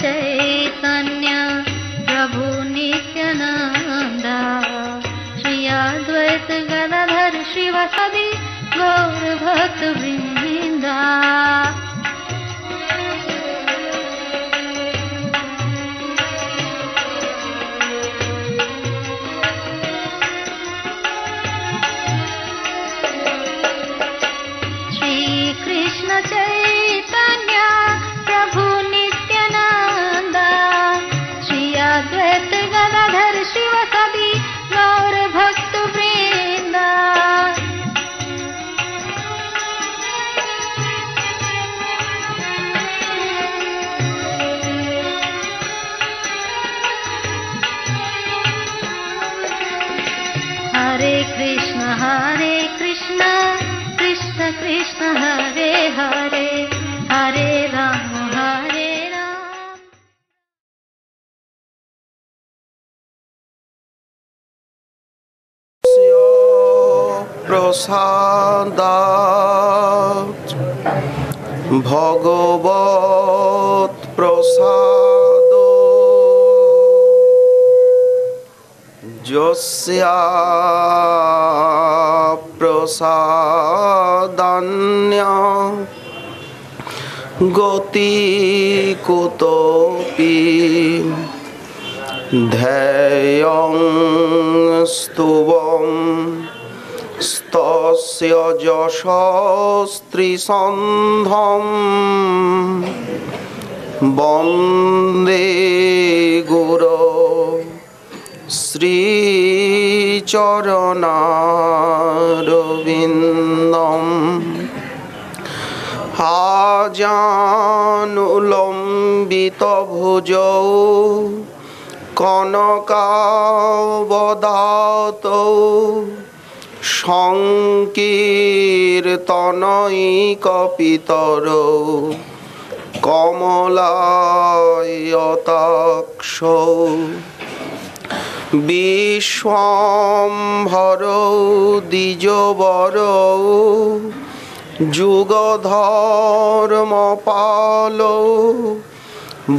चैतन्य प्रभु नित्यानंद श्री अद्वैत गदाधर श्रीवासादि गौर भक्त वृंदा। कृष्ण चैतन्य प्रभु नित्यानंद श्री अद्वैत गदाधर शिवासादि गौर भक्त वृंदा। हरे कृष्ण कृष्ण कृष्ण हरे हरे हरे राम हरे राम। प्रसादात् भगवत् प्रसादो यस्या प्रसादान्य गति कुतोऽपि ध्येयं स्तुवं स्तस्य यशस्त्रिसन्धं वन्दे गुरो श्रीचरणारविन्दम् आजानुलम्बितभुजौ कनकावदातौ संकीर्तनैकपितरौ कमलायताक्षौ विश्वाम्भरौ द्विजवरौ जुगधर्मपालौ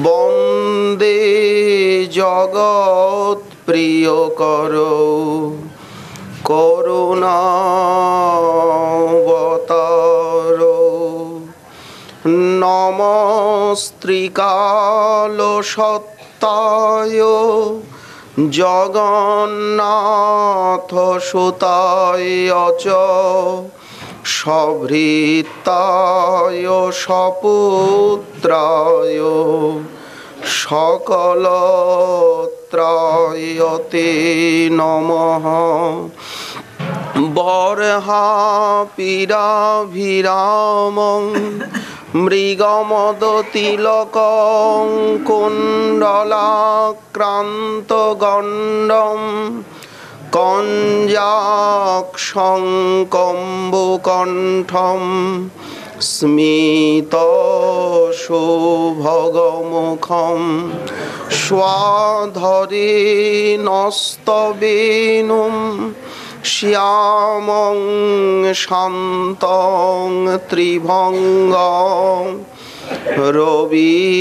वन्दे जगत्प्रियकरौ करुणावतारौ नमस्त्रिकालसत्ताय जगन्नाथसुताय च सभृताय सपुत्राय सकलत्राय ते नमः। बर्हापीडाभिरामं मृगमदतिलकं कुण्डलाक्रान्तगण्डं कञ्जाक्षं कम्बुकण्ठं स्मितशुभगमुखं स्वाधरेणस्तवेणुं श्यामं शान्तं त्रिभङ्गं रविकरवसनं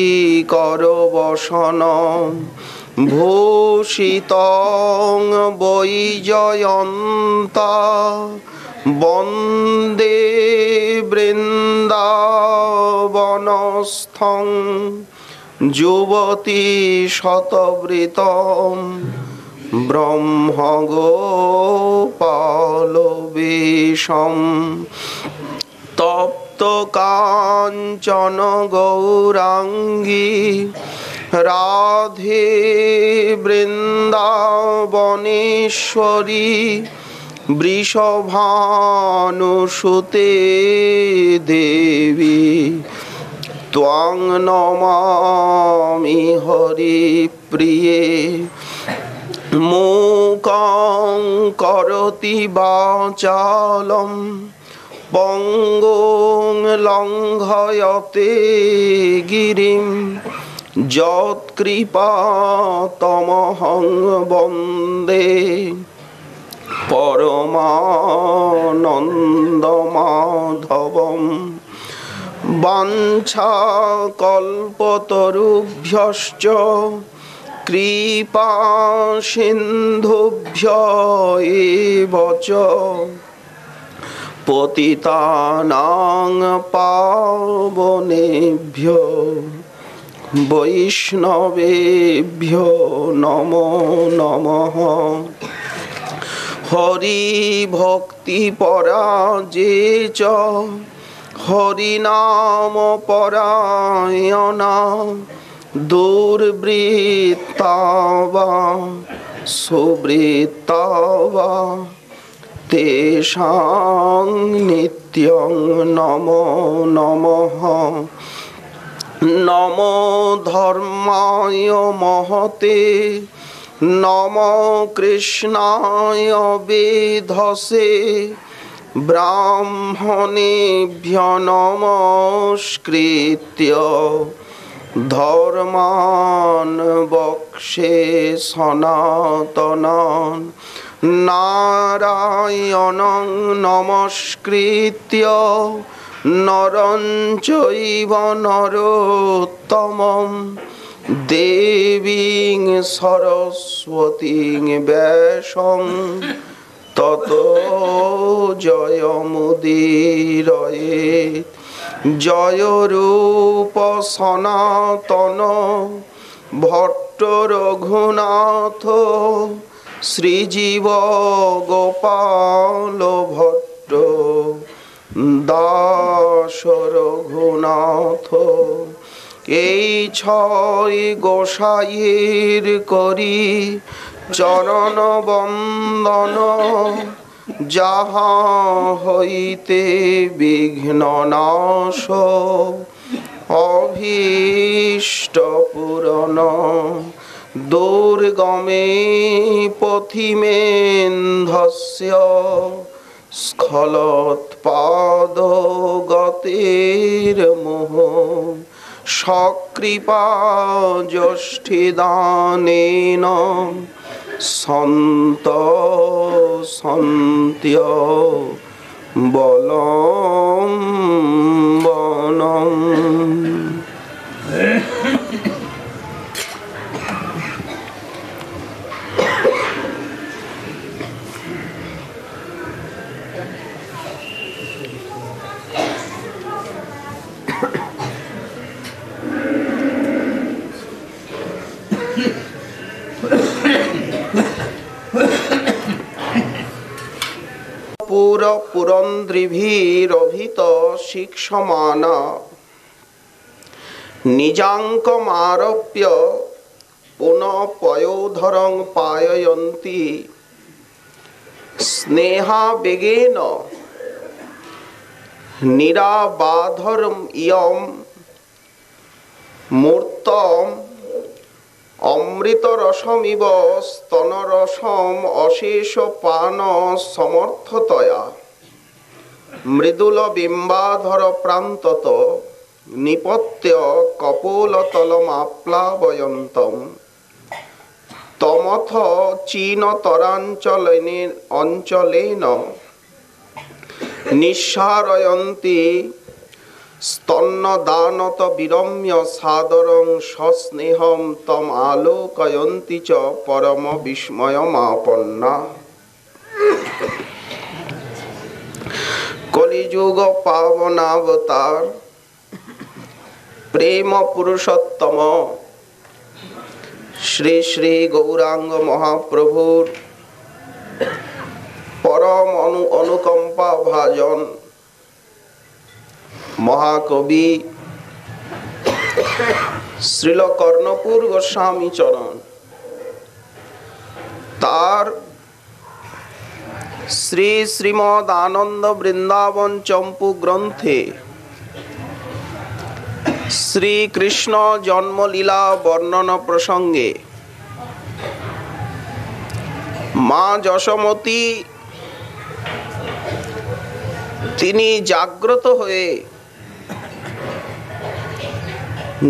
भूषितं वैजयन्ता वन्दे वृन्दावनस्थं युवती शतवृतं ब्रह्मगोपालवेशं तप्तकाञ्चन गौराङ्गी राधे वृन्दावनेश्वरी वृषभानुसुते देवी त्वां नमामि हरिप्रिये। मूकं करोति वाचालं पंगुं लंघयते गिरिं यत्कृपातमहं वन्दे परमानन्दमाधवं। বাঞ্ছা কল্পতরুভ্যশ্চ কৃপা সিন্ধুভ্য এব চ পতিতানাং পাবনেভ্যো বৈষ্ণবেভ্যো নমো নমঃ। হরি ভক্তি পরাজে চ হরিনাম পরায়ণা দুর্বৃত্তা বা সুবৃত্তা বা তেষাং নিত্যং নমো নমঃ। নমো ধর্মায় মহতে নমো কৃষ্ণায় বেধসে ব্রাহ্মণেভ্য নমস্কৃত্য ধর্মান বক্ষ্যে সনাতনান নারায়ণং নমস্কৃত্য নরং চৈব নরোত্তমং দেবীং সরস্বতীং ব্যাসং ততো জয়মুদীরয়েৎ। জয় রূপ সনাতন ভট্ট রঘুনাথ শ্রীজীব গোপাল ভট্ট দাস রঘুনাথ। এই ছয় গোসাইয়ের করি চরণ বন্দন, যাহা হইতে বিঘ্ন নাশ অভীষ্ট পূরণ। দুর্গমে পথিমেন্ধস্য স্খলৎপাদ গতির্মোহ সকৃপা যষ্ঠিদানেন সন্ত সন্ত্য বলম্বনম। পুরন্দ্রিভিরভিত শিক্ষমানা নিজাঙ্কমারপ্য পুনঃ পয়োধরং পায়য়ন্তি স্নেহাবেগেন নিরাবাধরম ইয়ম মূর্তম অমৃতরসমিব স্তনরসম অশেষ পান সমর্থতয়া মৃদুল বিম্বাধর প্রান্তত নিপত্য কপোলতলমাপ্লাবয়ন্তম তমথ চীনতরাঞ্চলেন নিঃসারয়ন্তি স্তন্যদানত বিরম্য সাদরং সস্নেহম তম আলোকয়ন্তি চ পরম বিস্ময়মাপন্না। কলিযুগ পাবনাবতার প্রেম পুরুষোত্তম শ্রী শ্রী গৌরাঙ্গ মহাপ্রভুর পরম অনুকম্পা ভাজন মহাকবি শ্রীল কর্ণপুর গোস্বামী চরণ তার শ্রী শ্রীমদ আনন্দ বৃন্দাবন চম্পু গ্রন্থে শ্রীকৃষ্ণ জন্মলীলা বর্ণনা প্রসঙ্গে মা যশোমতী তিনি জাগ্রত হয়ে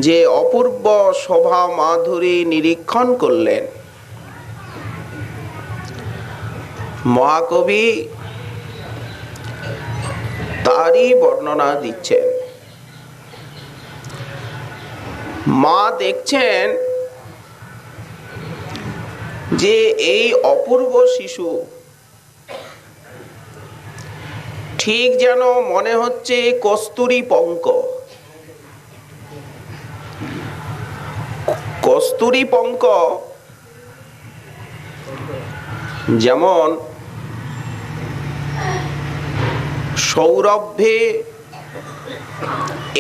যে অপূর্ব শোভা মাধুরী নিরীক্ষণ করলেন, মহাকবি তারই বর্ণনা দিচ্ছেন। মা দেখছেন যে এই অপূর্ব শিশু ঠিক যেন মনে হচ্ছে কস্তুরী পঙ্ক। কস্তুরী পঙ্ক যেমন সৌরভ্যে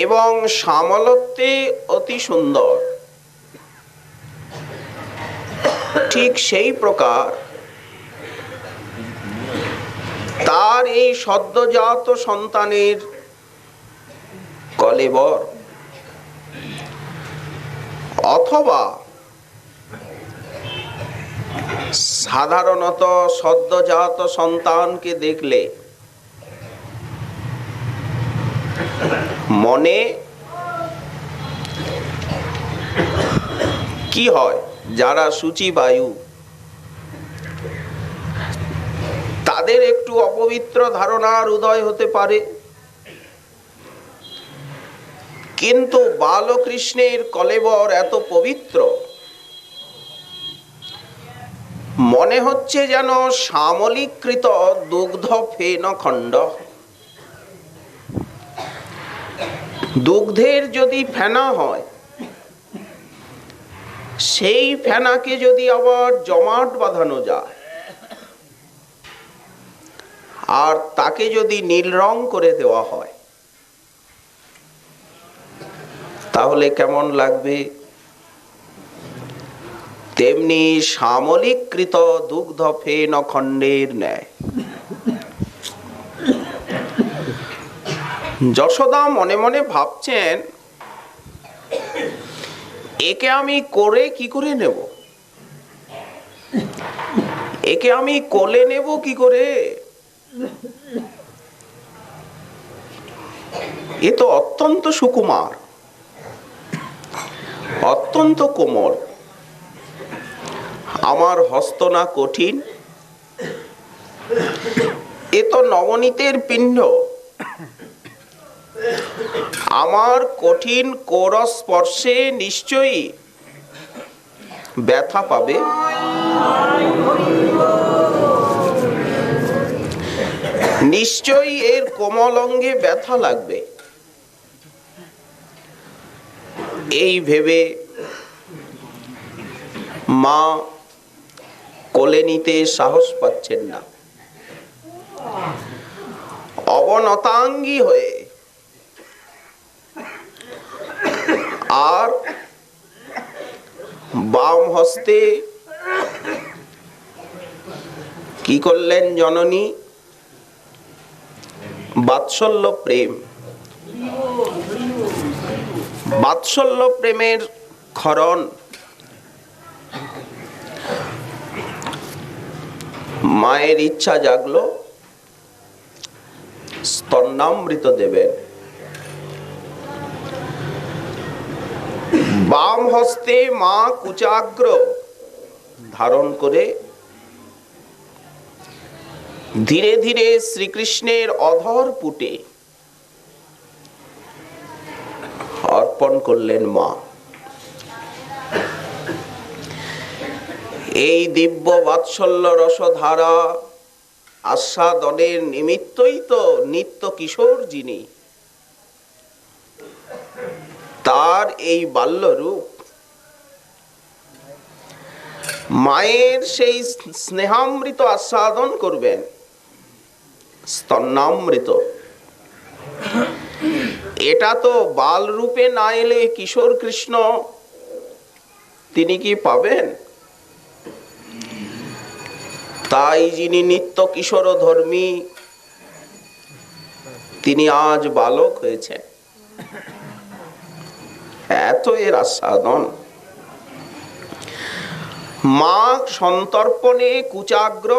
এবং শ্যামলত্বে অতি সুন্দর, ঠিক সেই প্রকার তার এই সদ্যজাত সন্তানের কলেবর অথবা সাধারণত সদ্যজাত সন্তানকে দেখলে মনে কি হয়, যারা শুচিবায়ু তাদের একটু অপবিত্র ধারণার উদয় হতে পারে, কিন্তু বালকৃষ্ণের কলেবর এত পবিত্র, মনে হচ্ছে যেন শ্যামলীকৃত দুগ্ধ ফেন খণ্ড। দুগ্ধের যদি ফেনা হয়, সেই ফেনাকে যদি আবার জমাট বাঁধানো যায় আর তাকে যদি নীল রং করে দেওয়া হয়, তাহলে কেমন লাগবে? তেমনি শ্যামলীকৃত দুগ্ধ ফেন খণ্ডের ন্যায়। যশোদা মনে মনে ভাবছেন, একে আমি করে কি করে নেব, একে আমি কোলে নেব কি করে? এ তো অত্যন্ত সুকুমার, অত্যন্ত কোমল, আমার হস্ত না কঠিন, এ তো নবনীতের পিণ্ড, আমার কঠিন কোর স্পর্শে নিশ্চয়ই ব্যথা পাবে। নিশ্চয়ই এর কোমল অঙ্গে ব্যথা লাগবে। এই ভেবে মা কোলে নিতে সাহস পাচ্ছেন না। অবনতাঙ্গী হয়ে আর বাম হস্তে কি করলেন জননী? বাৎসল্য প্রেম, বাৎসল্য প্রেমের ক্ষরণ মায়ের ইচ্ছা জাগলো স্তন্যামৃত দেবেন। বাম হস্তে মা কুচাগ্র ধারণ করে ধীরে ধীরে শ্রীকৃষ্ণের অধর পুটে অর্পণ করলেন মা। এই দিব্য বাৎসল্য রসধারা আস্বাদনের নিমিত্তই তো নিত্য কিশোর যিনি, তার এই বাল্যরূপ মায়ের সেই স্নেহামৃত আস্বাদন করবেন, স্তন্যামৃত। এটা তো বাল রূপে না এলে কিশোর কৃষ্ণ তিনি কি পাবেন? তাই যিনি নিত্য কিশোর ধর্মী, তিনি আজ বালক হয়েছেন। এত এর আস্বাদন। মা সন্তর্পণে কুচাগ্র,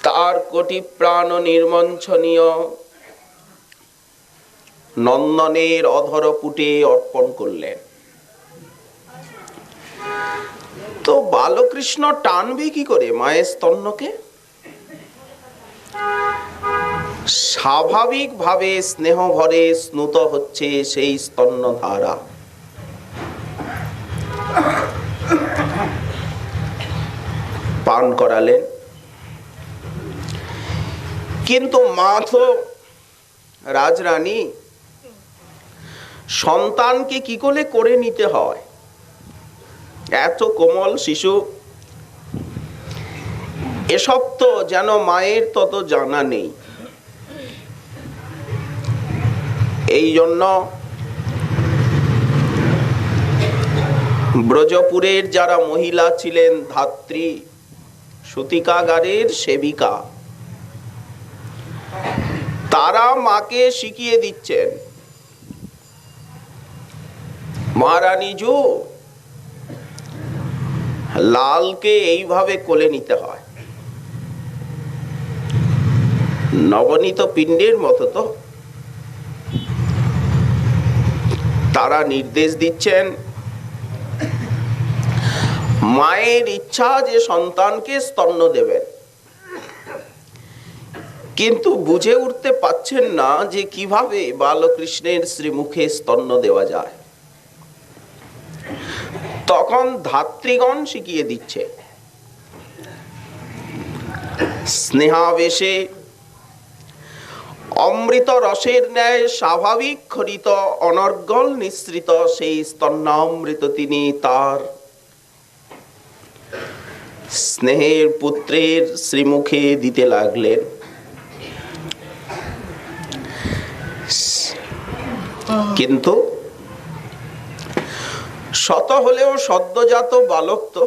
তার কোটি প্রাণ নির্মঞ্চনীয় নন্দনের অধর পুটে অর্পণ করলেন। তো বালকৃষ্ণ টানবে কি করে মায়ের স্তন্যকে? স্বাভাবিকভাবে স্নেহ ভরে স্নুত হচ্ছে সেই স্তন্যধারা। পান করালেন, কিন্তু মা তো রাজরানী, সন্তানকে কি করে নিতে হয়, এত কোমল শিশু, এসব তো যেন মায়ের তত জানা নেই। এই জন্য ব্রজপুরের যারা মহিলা ছিলেন ধাত্রী, সূতিকাগারের সেবিকা, তারা মাকে শিখিয়ে দিচ্ছেন, মহারানীজু লালকে এইভাবে কোলে নিতে হয়, নবনীত পিণ্ডের মতো তো। তারা নির্দেশ দিচ্ছেন, মায়ের ইচ্ছা যে সন্তানকে স্তন্য দেবেন, কিন্তু বুঝে উঠতে পাচ্ছেন না যে কিভাবে বালকৃষ্ণের শ্রীমুখে স্তন্য দেওয়া যায়। তখন ধাত্রীগণ শিখিয়ে দিচ্ছে, স্নেহাবেশে অমৃত রসের ন্যায় স্বাভাবিক খরিত অনর্গল নিঃসৃত সেই স্তন্যামৃত তিনি তার স্নেহের পুত্রের শ্রীমুখে দিতে লাগলেন। কিন্তু শত হলেও সদ্যজাত বালক তো,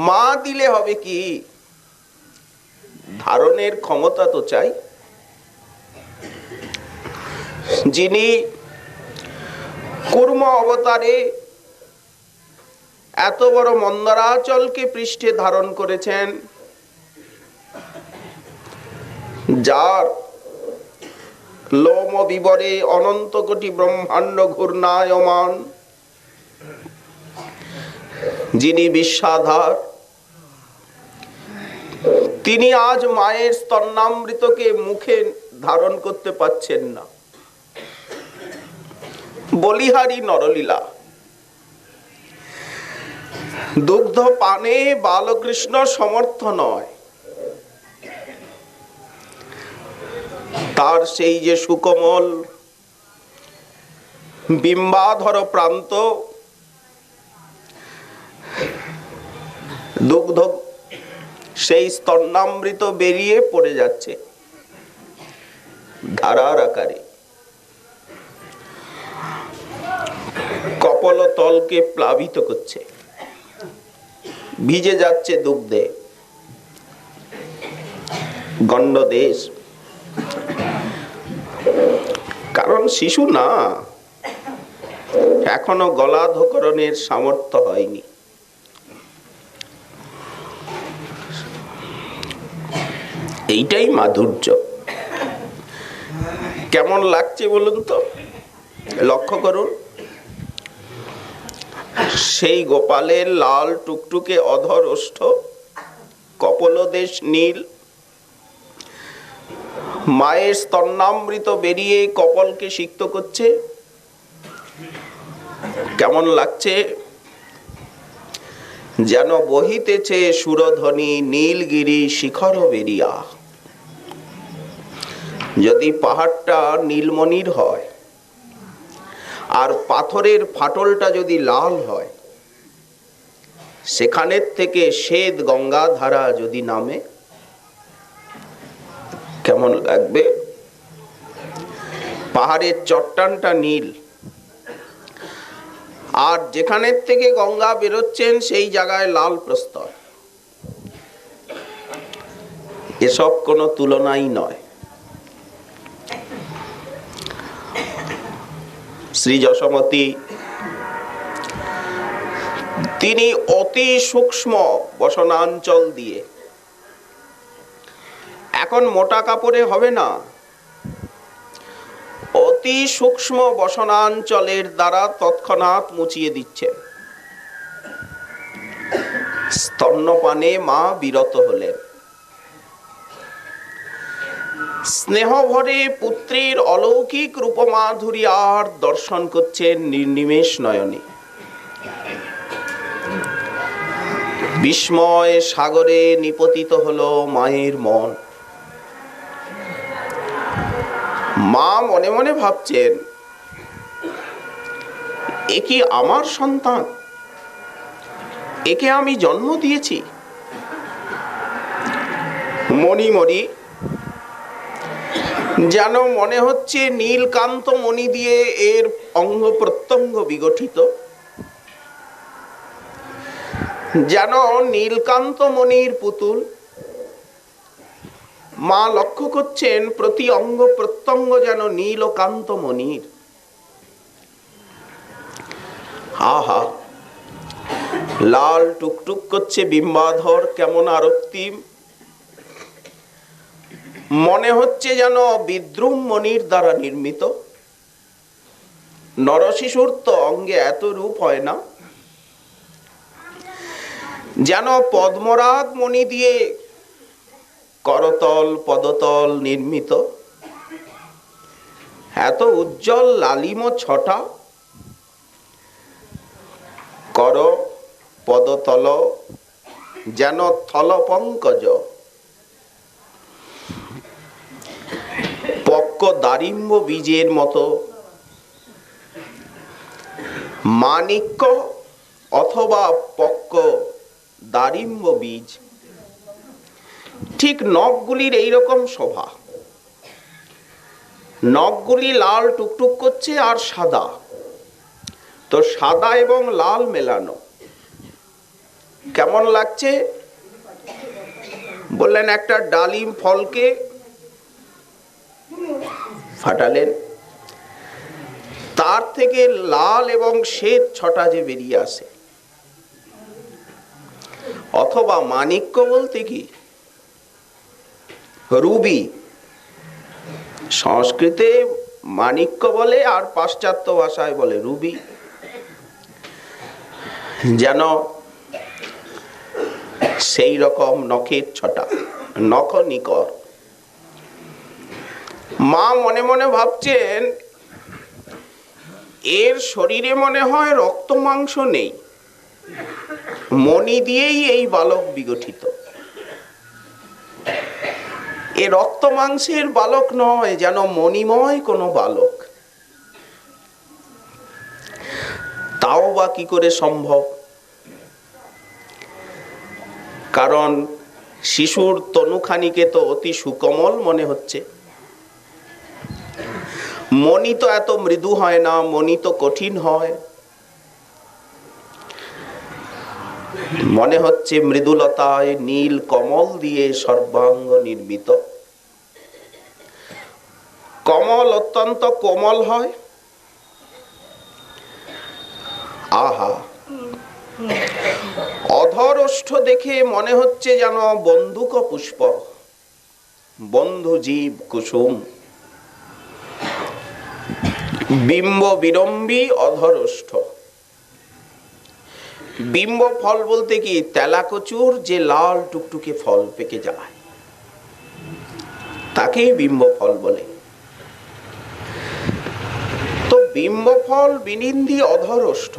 মা দিলে হবে কি, ধারণের ক্ষমতা তো চাই। যিনি কুর্ম অবতারে এত বড় মন্দরাচলকে পৃষ্ঠে ধারণ করেছেন, যার লোম বিবরে অনন্ত কোটি ব্রহ্মাণ্ড ঘূর্ণায়মান, যিনি বিশ্বাধার, তিনি আজ মায়ের স্তন্যামৃতকে মুখে ধারণ করতে পাচ্ছেন না। বলিহারি নরলীলা। দুগ্ধ পানে বালকৃষ্ণ সমর্থ নয়, তার সেই যে সুকোমল বিম্বাধর প্রান্ত, দুগ্ধ সেই স্তন্যামৃত বেরিয়ে পড়ে যাচ্ছে ধারার আকারে, কপল তলকে প্লাবিত করছে, ভিজে যাচ্ছে দুগ্ধে। গণ্ডদেশ, কারণ শিশু না, এখনো গলাধকরণের সামর্থ্য হয়নি। এইটাই মাধুর্য। কেমন লাগছে বলুন তো, লক্ষ্য করুন। সেই গোপালের লাল টুকটুকে অধর ওষ্ঠ, কপলদেশ নীল, মায়ের স্তন্যামৃত বেরিয়ে কপলকে সিক্ত করছে। কেমন লাগছে, যেন বহিতেছে সুরধ্বনি নীলগিরি শিখর বেরিয়া। যদি পাহাড়টা নীলমণির হয় আর পাথরের ফাটলটা যদি লাল হয়, সেখানের থেকে শ্বেত গঙ্গা ধারা যদি নামে, কেমন লাগবে। পাহাড়ের চট্টানটা নীল, আর যেখানের থেকে গঙ্গা বেরোচ্ছেন সেই জায়গায় লাল প্রস্তর। এসব কোনো তুলনাই নয়। শ্রী যশোমতী তিনি অতি সূক্ষ্ম বসনাঞ্চল দিয়ে, এখন মোটা কাপড়ে হবে না, অতি সূক্ষ্ম বসনাঞ্চলের দ্বারা তৎক্ষণাৎ মুছিয়ে দিচ্ছেন। স্তন্যপানে মা বিরত হলেন। স্নেহ ভরে পুত্রের অলৌকিক রূপমাধুরী আর দর্শন করছেন নির্নিমেষ নয়নে। বিস্ময় সাগরে নিপতিত হলো মায়ের মন। মা মনে মনে ভাবছেন, এ কি আমার সন্তান? একে আমি জন্ম দিয়েছি? মণি মণি যেন মনে হচ্ছে নীলকান্ত মণি দিয়ে এর অঙ্গ প্রত্যঙ্গ বিগঠিত, যেন নীলকান্ত মণির পুতুল। মা লক্ষ্য করছেন প্রতি অঙ্গ প্রত্যঙ্গ যেন নীলকান্ত মণির। আহা, লাল টুকটুক করছে বিম্বাধর, কেমন আরক্তিম। মনে হচ্ছে যেন বিদ্রুম মণির দ্বারা নির্মিত। নরশিশুর তো অঙ্গে এত রূপ হয় না। যেন পদ্মরাগ মণি দিয়ে করতল পদতল নির্মিত। এত উজ্জ্বল লালিম ছটা, কর পদতল যেন থল পঙ্কজ। পক্ক দারিম্ব বীজের মতো, মানিক্য অথবা পক্ক দারিম্ব বীজ। ঠিক নখগুলির এইরকম শোভা। নখগুলি লাল টুকটুক করছে আর সাদা, তো সাদা এবং লাল মেলানো কেমন লাগছে? বললেন একটা ডালিম ফলকে ফাটালেন, তার থেকে লাল এবং শ্বেত ছটা যে বেরিয়ে আসে। অথবা মানিক্য বলতে কি রুবি, সংস্কৃতে মানিক্য বলে আর পাশ্চাত্য ভাষায় বলে রুবি। যেন সেই রকম নখের ছটা, নখ নিকর। মা মনে মনে ভাবছেন, এর শরীরে মনে হয় রক্ত মাংস নেই, মণি দিয়েই এই বালক বিগঠিত। এ রক্ত মাংসের বালক নয়, যেন মণিময় কোনো বালক। তাও বা কি করে সম্ভব? কারণ শিশুর তনুখানিকে তো অতি সুকোমল মনে হচ্ছে। মণি তো এত মৃদু হয় না, মণি তো কঠিন হয়। মনে হচ্ছে মৃদুলতায় নীল কমল দিয়ে সর্বাঙ্গ নির্মিত। কমল অত্যন্ত কোমল হয়। আহা, অধর ওষ্ঠ দেখে মনে হচ্ছে যেন বন্দুক পুষ্প, বন্ধু জীব কুসুম। বিম্ব বিড়ম্বী অধর ওষ্ঠ। বিম্ব ফল বলতে কি তেলাকচুর যে লাল টুকটুকে ফল পেকে যায়, তাকেই বিম্ব ফল বলে। তো বিম্ব ফল বিনিন্দি অধর ওষ্ঠ।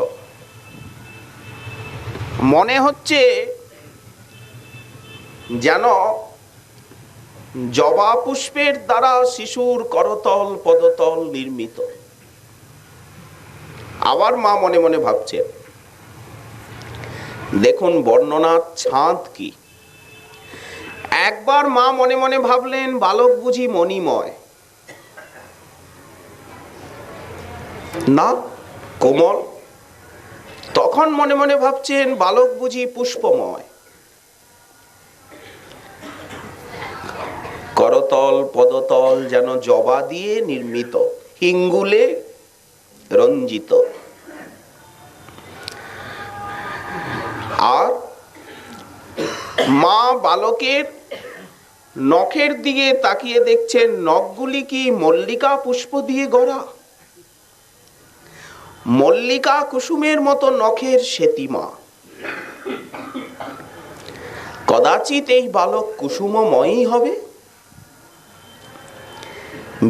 মনে হচ্ছে যেন জবা পুষ্পের দ্বারা শিশুর করতল পদতল নির্মিত। আবার মা মনে মনে ভাবছেন, দেখুন বর্ণনার ছাঁদ কি। একবার মা মনে মনে ভাবলেন, বালক বুঝি মণিময় না, কোমল। তখন মনে মনে ভাবছেন, বালক বুঝি পুষ্পময়। করতল পদতল যেন জবা দিয়ে নির্মিত, হিঙ্গুলে রঞ্জিত। আর মা বালকের নখের দিকে তাকিয়ে দেখছেন, নখগুলি কি মল্লিকা পুষ্প দিয়ে গড়া। মল্লিকা কুসুমের মতো নখের সেতিমা। কদাচিৎ এই বালক কুসুমময়ই হবে।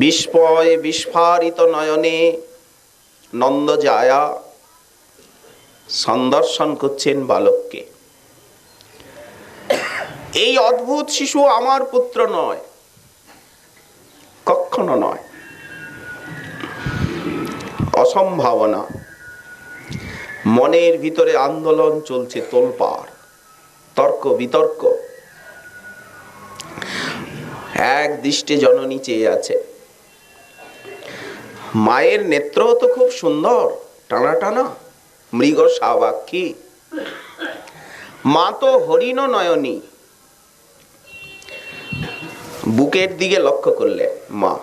বিস্ময় বিস্ফারিত নয়নে নন্দ যায়া সন্দর্শন করছেন বালককে। এই অদ্ভুত শিশু আমার পুত্র নয়, কখনো নয়, অসম্ভাবনা। মনের ভিতরে আন্দোলন চলছে, তোলপাড়, তর্ক বিতর্ক। এক দৃষ্টে জননী চেয়ে আছে। মায়ের নেত্র তো খুব সুন্দর, টানা টানা, মৃগ শাবাক্ষী। মা তো হরিণ নয়নী। বুকের দিকে লক্ষ্য করলে মা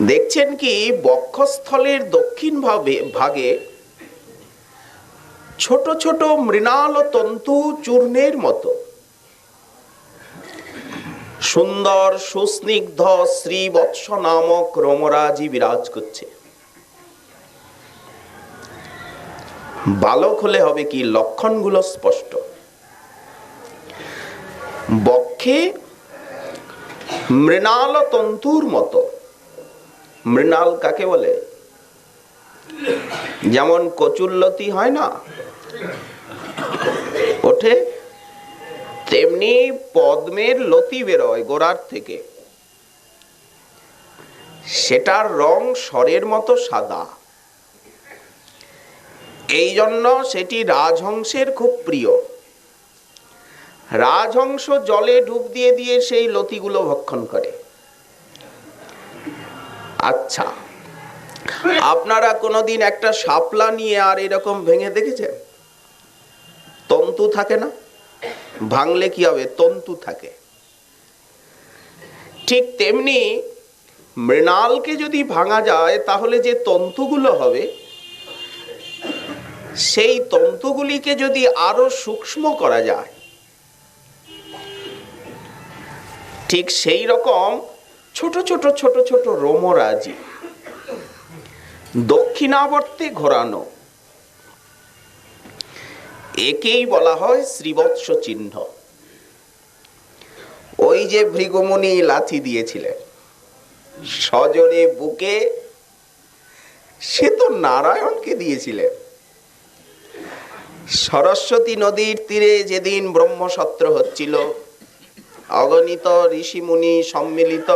দেখছেন কি বক্ষস্থলের দক্ষিণ ভাগে ছোট ছোট মৃণাল তন্তু চূর্ণের মতো সুন্দর সুস্নিগ্ধ শ্রীবৎস নামক রমরাজি বিরাজ করছে। বালক হলে হবে কি, লক্ষণগুলো স্পষ্ট। বক্ষে মৃণাল তন্তুর মতো। মৃণাল কাকে বলে? যেমন কচুল্লতি হয় না, ওঠে, তেমনি পদ্মের লতি বেরোয় গোড়ার থেকে। সেটার রং স্বরের মতো সাদা। এই জন্য সেটি রাজহংসের খুব প্রিয়। রাজহংস জলে ডুব দিয়ে দিয়ে সেই লতিগুলো ভক্ষণ করে। আচ্ছা, আপনারা কোনোদিন একটা শাপলা নিয়ে আর এরকম ভেঙে দেখেছেন? তন্তু থাকে না? ভাঙলে কি হবে? তন্তু থাকে। ঠিক তেমনি মৃণালকে যদি ভাঙা যায় তাহলে যে তন্তুগুলো হবে, সেই তন্তুগুলিকে যদি আরো সূক্ষ্ম করা যায়, ঠিক সেই রকম ছোট ছোট ছোট ছোট রোমরাজি দক্ষিণাবর্তে ঘোরানো, একেই বলা হয় শ্রীবৎস চিহ্ন। ওই যে ভৃগুমুনি লাথি দিয়েছিলেন সজনে বুকে, সে তো নারায়ণকে দিয়েছিলেন। সরস্বতী নদীর তীরে যেদিন ব্রহ্মসত্র হচ্ছিল, অগণিত ঋষিমুনি সম্মিলিত,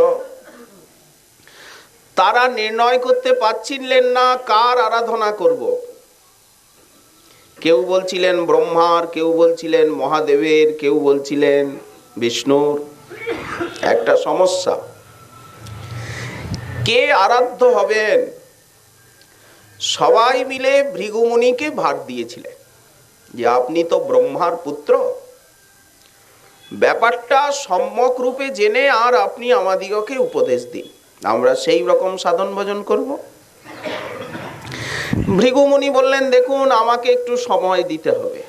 তারা নির্ণয় করতে পারছিলেন না কার আরাধনা করব। কেউ বলছিলেন ব্রহ্মার, কেউ বলছিলেন মহাদেবের, কেউ বলছিলেন বিষ্ণুর। একটা সমস্যা, কে আরাধ্য হবেন? সবাই মিলে ভৃগুমুনিকে ভার দিয়েছিলেন যে আপনি তো ব্রহ্মার পুত্র, ব্যাপারটা সম্যক রূপে জেনে আর আপনি আমাদিগকে উপদেশ দিন, আমরা সেই রকম সাধন ভজন করব। ভৃগুমুনি বললেন, দেখুন আমাকে একটু সময় দিতে হবে।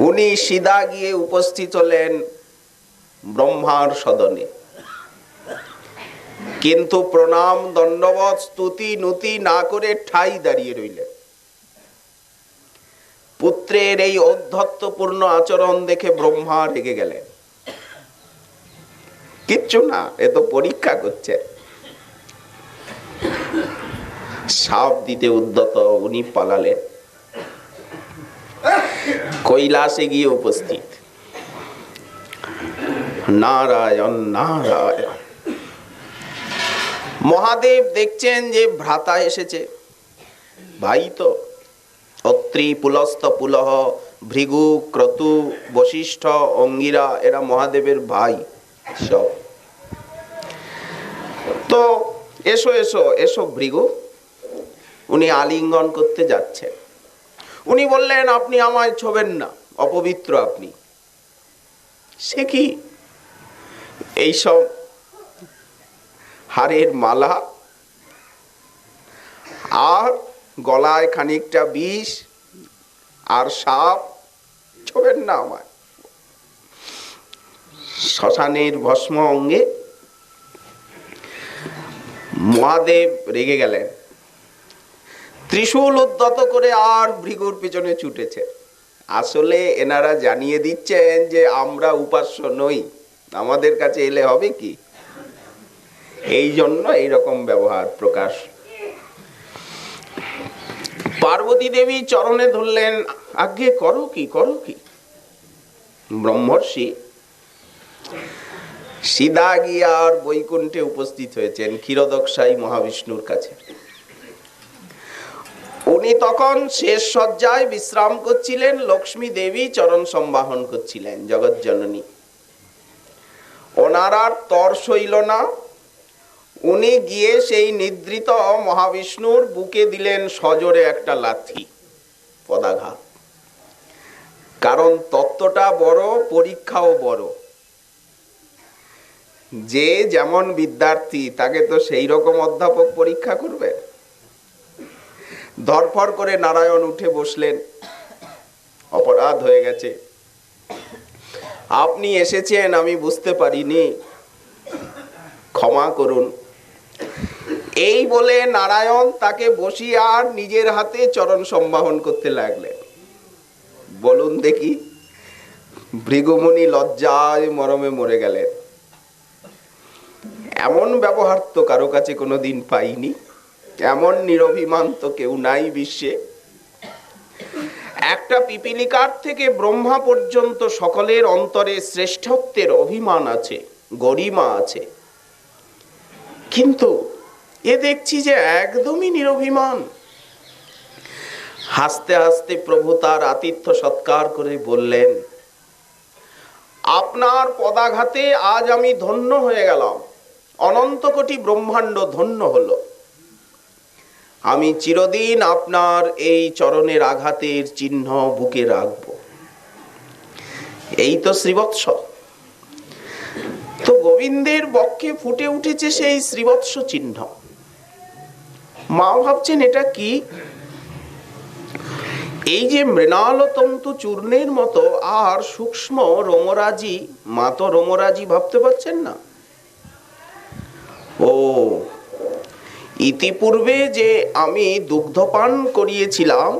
উনি সিধা গিয়ে উপস্থিত হলেন ব্রহ্মার সদনে, কিন্তু প্রণাম দণ্ডবৎ স্তুতি নুতি না করে ঠাই দাঁড়িয়ে রইলেন। পুত্রের এই ঔদ্ধত্যপূর্ণ আচরণ দেখে ব্রহ্মা রেগে গেলেন। কিচ্ছু না, এ তো পরীক্ষা করছে। শাপ দিতে উদ্যত উনি পালালেন, কৈলাসে গিয়ে উপস্থিত। নারায়ণ নারায়ণ। মহাদেব দেখছেন যে ভ্রাতা এসেছে, ভাই তো, অত্রি পুলস্ত পুলহ ভৃগু ক্রতু বশিষ্ঠ অঙ্গিরা, এরা মহাদেবের ভাই সব। তো এসো এসো এসো ভৃগু। উনি আলিঙ্গন করতে যাচ্ছেন। উনি বললেন, আপনি আমায় ছোবেন না, অপবিত্র আপনি। সে কি? এইসব হাড়ের মালা আর গলায় খানিকটা বিষ আর সাপ, ছোবেন না আমায়। শ্মশানের ভস্ম অঙ্গে মহাদেব রেগে গেলেন, ত্রিশূল উদ্যত করে আর ভৃগুর পিছনে ছুটেছে। আসলে এনারা জানিয়ে দিচ্ছেন যে আমরা উপাস্য নই, আমাদের কাছে এলে হবে কি? এই জন্য এইরকম ব্যবহার প্রকাশ। পার্বতী দেবী চরণে ধরলেন, আজ্ঞে করো কি, করো কি। ব্রহ্মর্ষি সিধা গিয়ে আর বৈকুণ্ঠে উপস্থিত হয়েছেন ক্ষীরোদকশায়ী মহাবিষ্ণুর কাছে। উনি তখন শেষ শয্যায় বিশ্রাম করছিলেন, লক্ষ্মী দেবী চরণ সম্বাহন করছিলেন, জগৎ জননী। ওনার আর তর সইল না, উনি গিয়ে সেই নিদ্রিত মহাবিষ্ণুর বুকে দিলেন সজোরে একটা লাথি, পদাঘাত। কারণ তত্ত্বটা বড়, পরীক্ষাও বড়। যে যেমন বিদ্যার্থী তাকে তো সেই রকম অধ্যাপক পরীক্ষা করবে। ধরফর করে নারায়ণ উঠে বসলেন, অপরাধ হয়ে গেছে, আপনি এসেছেন আমি বুঝতে পারিনি, ক্ষমা করুন। এই বলে নারায়ণ তাকে বসিয়ে আর নিজের হাতে চরণ সম্বাহন করতে লাগলেন। বলুন দেখি, ভৃগুমুনি লজ্জায় মরমে মরে গেলেন। এমন ব্যবহার তো কারো কাছে কোনোদিন পাইনি, এমন নিরভিমান তো কেউ নাই বিশ্বে। একটা পিপীলিকার থেকে ব্রহ্মা পর্যন্ত সকলের অন্তরে শ্রেষ্ঠত্বের অভিমান আছে, গরিমা আছে, কিন্তু এ দেখছি যে একদমই নিরভিমান। হাসতে হাসতে প্রভু তার আতিথ্য সৎকার করে বললেন, আপনার পদাঘাতে আজ আমি ধন্য হয়ে গেলাম, অনন্ত কোটি ব্রহ্মাণ্ড ধন্য হলো। আমি চিরদিন আপনার এই চরণের আঘাতের চিহ্ন বুকে রাখব। এই তো শ্রীবৎস। তো গোবিন্দের বক্ষে ফুটে উঠেছে সেই শ্রীবৎস চিহ্ন। মা ভাবছেন এটা কি? এই যে মৃণাল তন্তু চূর্ণের মতো আর সূক্ষ্ম রোমরাজি, মা তো রোমরাজি ভাবতে পারছেন না। ও, ইতিপূর্বে যে আমি দুগ্ধপান করিয়েছিলাম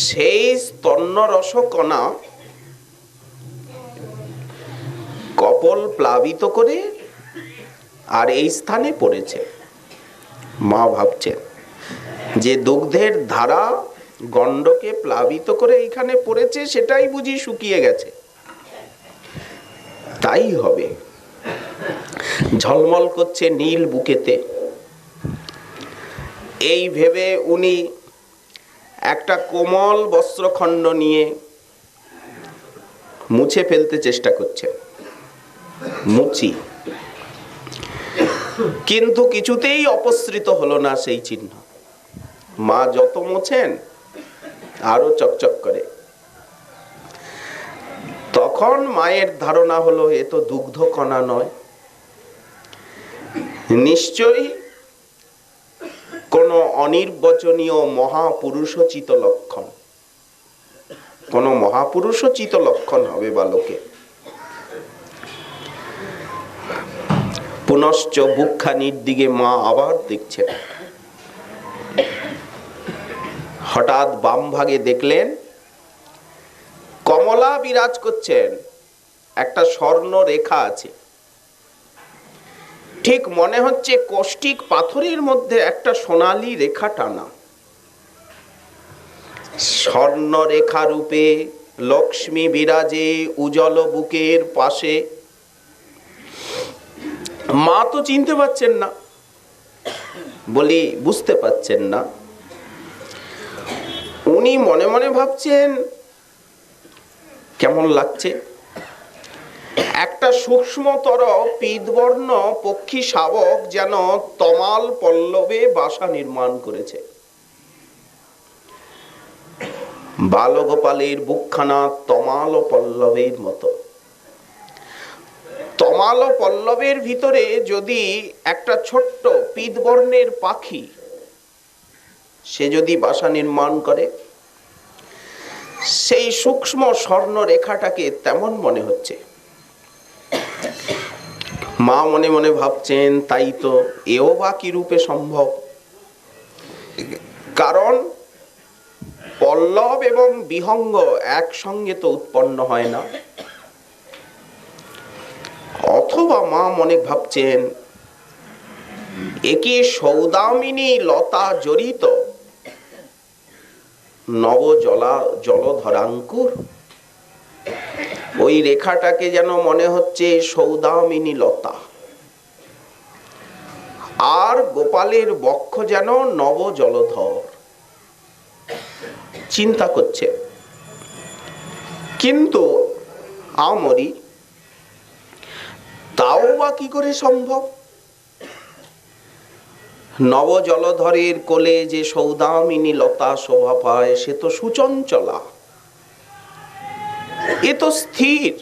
সেই স্তন্যরস কণা কপল প্লাবিত করে আর এই স্থানে পড়েছে। মা ভাবছেন যে দুগ্ধের ধারা গণ্ডকে প্লাবিত করে এইখানে পড়েছে, সেটাই বুঝি শুকিয়ে গেছে। তাই হবে। ঝলমল করছে নীল বুকেতে। এই ভেবে উনি একটা কোমল বস্ত্রখণ্ড নিয়ে মুছে ফেলতে চেষ্টা করছেন। মুচি, কিন্তু কিছুতেই অপসৃত হলো না সেই চিহ্ন। মা যত মোছেন আরো চকচক করে। তখন মায়ের ধারণা হলো এ তো দুগ্ধ কণা নয়, নিশ্চয়ই কোন অনির্বচনীয় মহাপুরুষোচিত লক্ষণ, কোন মহাপুরুষোচিত লক্ষণ হবে বালকে। পুনশ্চ বুকখানির দিকে মা আবার দেখছেন। হঠাৎ বাম ভাগে দেখলেন কমলা বিরাজ করছেন, একটা স্বর্ণ রেখা আছে। ঠিক মনে হচ্ছে কষ্টিক পাথরের মধ্যে একটা সোনালী রেখা টানা। স্বর্ণ রেখা রূপে লক্ষ্মী বিরাজে উজ্জ্বল বুকের পাশে। মা তো চিনতে পারছেন না, বলি বুঝতে পারছেন না। উনি মনে মনে ভাবছেন কেমন লাগছে। একটা সূক্ষ্মতর পীতবর্ণ পক্ষী শাবক যেন তমাল পল্লবে বাসা নির্মাণ করেছে। বালগোপালের বুকখানা তমাল পল্লবের মতো। তমাল পল্লবের ভিতরে যদি একটা ছোট্ট পীতবর্ণের পাখি সে যদি বাসা নির্মাণ করে, সেই সূক্ষ্ম স্বর্ণ রেখাটাকে তেমন মনে হচ্ছে। মা মনে মনে ভাবছেন তাই তো, এও বা কি রূপে সম্ভব? কারণ পল্লব এবং বিহঙ্গ একসঙ্গে তো উৎপন্ন হয় না। অথবা মা মনে ভাবছেন একে সৌদামিনী লতা জড়িত নব জলধরাঙ্কুর, ওই রেখাটাকে যেন মনে হচ্ছে সৌদামিনী লতা, আর গোপালের বক্ষ যেন নব জলধর। চিন্তা করছে, কিন্তু আমরি তাও বা কি করে সম্ভব? নব জলধরের কোলে যে সৌদামিনী লতা শোভা পায় সে তো সুচঞ্চলা, এ তো স্থির।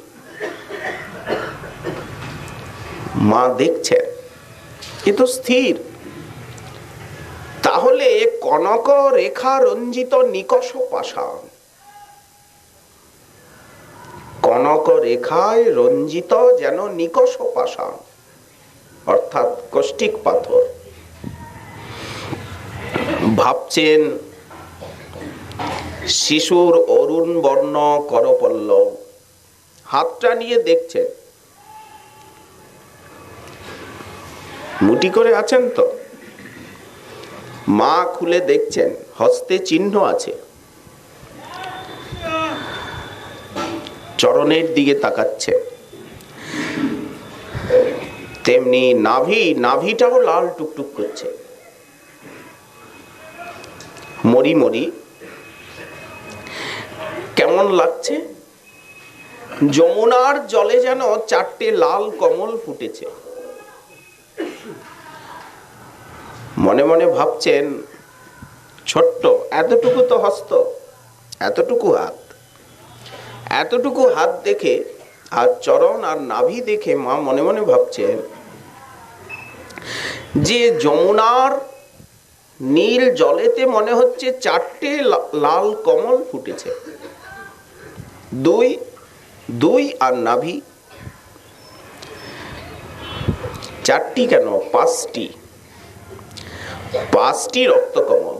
মা দেখছেন এ তো স্থির, তাহলে কনক রেখা রঞ্জিত নিকষ পাষাণ, কনক রেখায় রঞ্জিত যেন নিকষ পাষাণ, অর্থাৎ কষ্টিক পাথর। ভাবছেন শিশুর অরুণ বর্ণ করপল্লব, হাতটা নিয়ে দেখছেন মুটি করে আছেন তো। মা খুলে দেখছেন হস্তে চিহ্ন আছে, চরণের দিকে তাকাচ্ছে, তেমনি নাভিটাও লাল টুকটুক করছে। মরি মরি কেমন লাগছে? যমুনার জলে যেন 4টে লাল কমল ফুটেছে। মনে মনে ভাবছেন ছোট্ট, এতটুকু তো হস্ত, এতটুকু হাত, এতটুকু হাত দেখে আর চরণ আর নাভি দেখে মা মনে মনে ভাবছেন যে যমুনার নীল জলেতে মনে হচ্ছে 4টে লাল কমল ফুটেছে। দুই আর নাভি, 4টি কেন, 5টি রক্তকমল।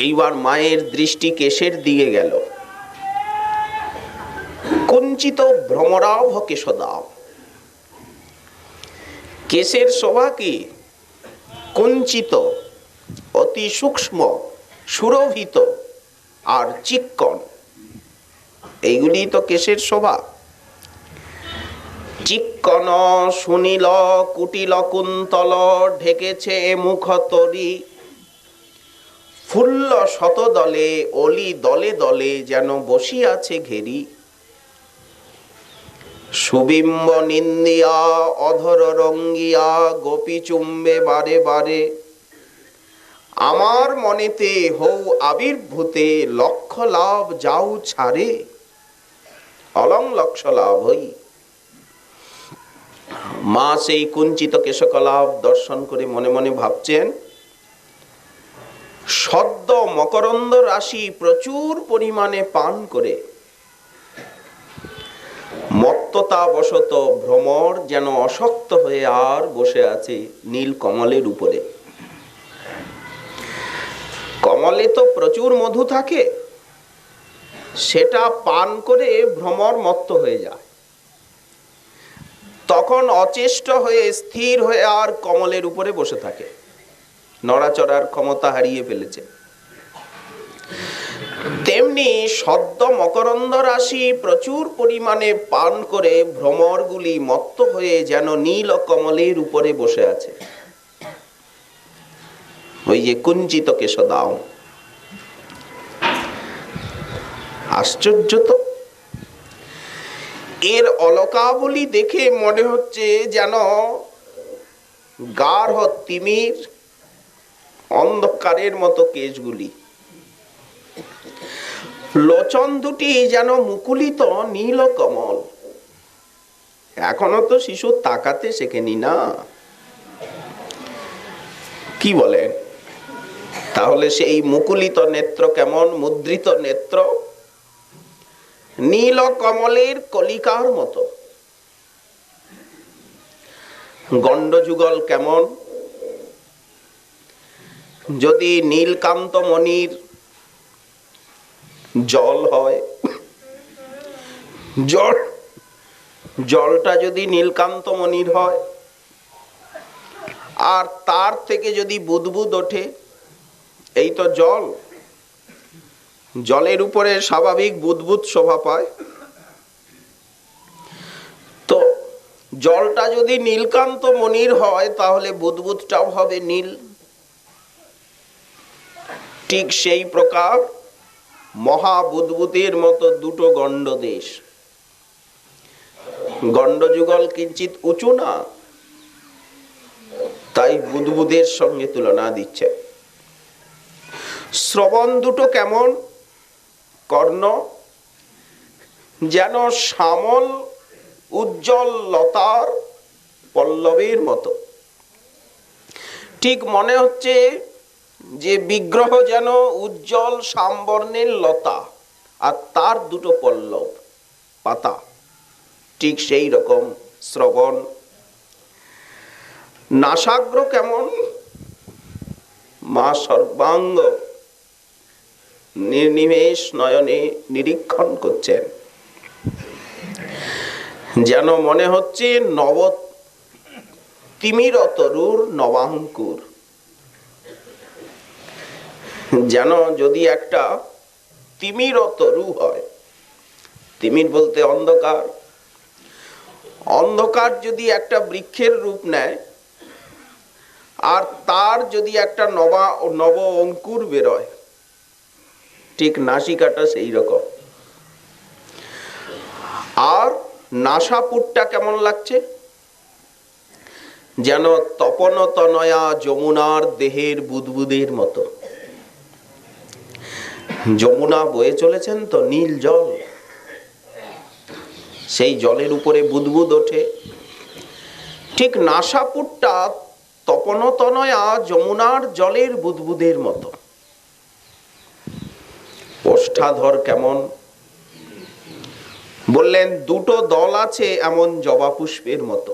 এইবার মায়ের দৃষ্টি কেশের দিকে গেল। কুঞ্চিত ভ্রমরাভ কেশদাভ, কেশের শোভা কি? কুঞ্চিত, অতি সূক্ষ্ম, সুরভিত আর চিক্কণ, এইগুলি তো কেশের শোভা। চিক্কণ সুনীল কুটিল কুন্তল ঢেকেছে মুখ তরি, ফুল্ল শতদলে অলি দলে দলে যেন বসিয়াছে ঘেরি। সুবিম্ব নিন্দিয়া অধর রঙ্গিয়া গোপী চুম্বে বারে বারে, আমার মনেতে হৌ আবির্ভূতে লক্ষ লাভ যাও ছাড়ে, অলং লক্ষ লাভ হই। মা সেই কুঞ্চিত কেশকলাপ দর্শন করে মনে মনে ভাবছেন সদ্য মকরন্দ রাশি প্রচুর পরিমাণে পান করে মত্ততাবশত ভ্রমর যেন অশক্ত হয়ে আর বসে আছে নীল কমলের উপরে। কমলে তো প্রচুর মধু থাকে, সেটা পান করে ভ্রমর মত্ত হয়ে যায়, তখন অচেষ্ট হয়ে স্থির হয়ে আর কমলের উপরে বসে থাকে, নড়াচড়ার ক্ষমতা হারিয়ে ফেলেছে। তেমনি সদ্য মকরন্দ রাশি প্রচুর পরিমাণে পান করে ভ্রমরগুলি মত্ত হয়ে যেন নীল কমলের উপরে বসে আছে। ওই যে কুঞ্চিত কেশদাও, আশ্চর্য তো। এর অলকাবলি দেখে মনে হচ্ছে যেন গাঢ় তিমির অন্ধকারের মতো কেশগুলি, লোচন দুটি যেন মুকুলিত নীল কমল। এখনো তো শিশু তাকাতে শেখেনি না, কি বলেন? তাহলে সেই মুকুলিত নেত্র কেমন? মুদ্রিত নেত্র নীল কমলের কলিকার মতো। গণ্ডযুগল কেমন? যদি নীলকান্ত মণির জল হয়, জলটা যদি নীলকান্ত মণির হয় আর তার থেকে যদি বুদবুদ ওঠে, এই তো জল, জলের উপরে স্বাভাবিক বুদবুদ শোভা পায়। তো জলটা যদি নীলকান্ত মণির হয় তাহলে বুদবুদটাও হবে নীল। ঠিক সেই প্রকার মহা বুদবুদের মতো দুটো গণ্ড দেশ, গণ্ডযুগল কিঞ্চিত উঁচু না, তাই বুদবুদের সঙ্গে তুলনা দিচ্ছে। শ্রবণ দুটো কেমন? কর্ণ যেন শ্যামল উজ্জ্বল লতার পল্লবের মতো। ঠিক মনে হচ্ছে যে বিগ্রহ যেন উজ্জ্বল শ্যামবর্ণের লতা আর তার দুটো পল্লব পাতা, ঠিক সেই রকম শ্রবণ। নাসাগ্র কেমন? মা সর্বাঙ্গ নির্নিমেষ নয়নে নিরীক্ষণ করছেন, যেন মনে হচ্ছে নব তিমির তরুর নবাঙ্কুর। যেন যদি একটা তিমির তরু হয়, তিমির বলতে অন্ধকার, অন্ধকার যদি একটা বৃক্ষের রূপ নেয় আর তার যদি একটা নব অঙ্কুর বেরোয়, ঠিক নাসিকাটা সেই রকম। আর নাসাপুরটা কেমন লাগছে? যেন তপন তনয়া যমুনার দেহের বুদবুদের মতো। যমুনা বয়ে চলেছেন তো নীল জল, সেই জলের উপরে বুদবুদ ওঠে। ঠিক নাসাপুরটা তপন তনয়া যমুনার জলের বুদবুদের মতো। ওষ্ঠাধর কেমন? বললেন দুটো দল আছে এমন জবা পুষ্পের মতো।